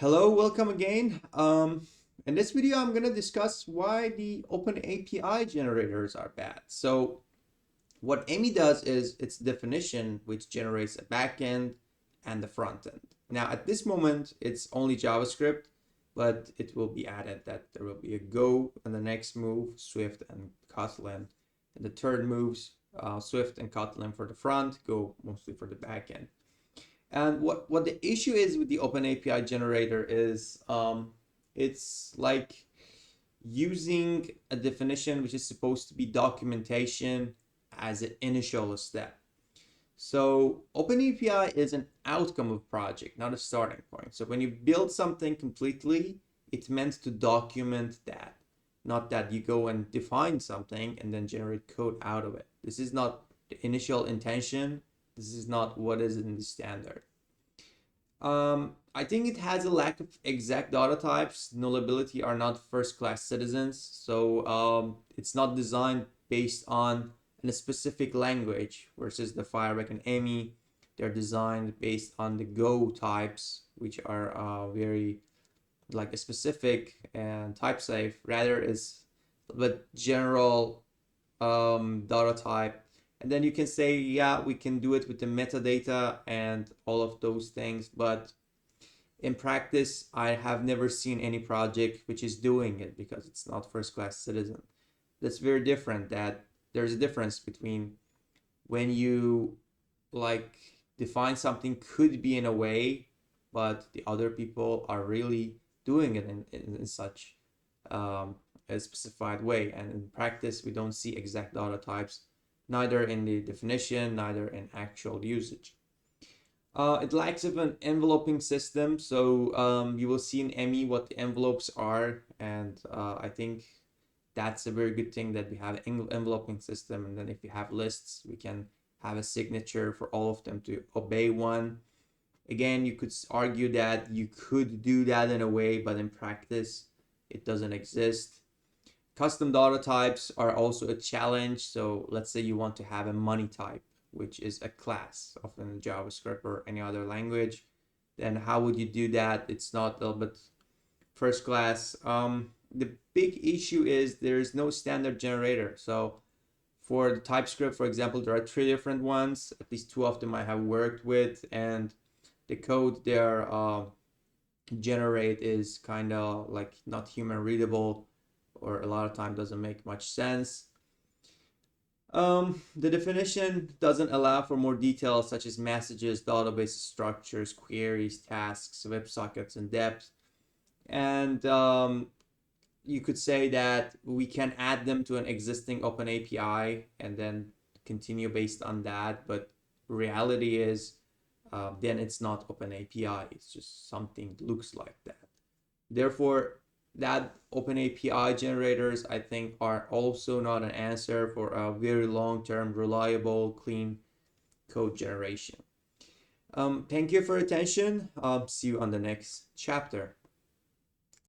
Hello, welcome again. In this video, I'm going to discuss why the OpenAPI generators are bad. So what Emi does is its definition, which generates a backend and the front end. Now, at this moment, it's only JavaScript, but it will be added that there will be a Go and the next move, Swift and Kotlin. And the third moves, Swift and Kotlin for the front, Go mostly for the backend. And what the issue is with the OpenAPI generator is it's like using a definition which is supposed to be documentation as an initial step. So OpenAPI is an outcome of project, not a starting point. So when you build something completely, it's meant to document that, not that you go and define something and then generate code out of it. This is not the initial intention. This is not what is in the standard. I think it has a lack of exact data types. Nullability are not first-class citizens, so it's not designed based on a specific language versus the Firebug and Emi. They're designed based on the Go types, which are very like a specific and type safe. Rather, is but general data type. And then you can say, yeah, we can do it with the metadata and all of those things. But in practice, I have never seen any project which is doing it because it's not first-class citizen. That's very different. That there's a difference between when you like define something could be in a way, but the other people are really doing it in such a specified way. And in practice, we don't see exact data types, neither in the definition, neither in actual usage. It lacks of an enveloping system, so you will see in Emi what the envelopes are, and I think that's a very good thing that we have an enveloping system, and then if you have lists, we can have a signature for all of them to obey one. Again, you could argue that you could do that in a way, but in practice, it doesn't exist. Custom data types are also a challenge. So let's say you want to have a money type, which is a class, often in JavaScript or any other language. Then how would you do that? It's not a little bit first class. The big issue is there's no standard generator. So for the TypeScript, for example, there are 3 different ones. At least 2 of them I have worked with, and the code there generate is kind of like not human readable, or a lot of time doesn't make much sense. The definition doesn't allow for more details such as messages, database structures, queries, tasks, WebSockets, and depth. And you could say that we can add them to an existing OpenAPI and then continue based on that. But reality is, then it's not OpenAPI. It's just something that looks like that. Therefore, that OpenAPI generators, I think, are also not an answer for a very long-term, reliable, clean code generation. Thank you for your attention. See you on the next chapter.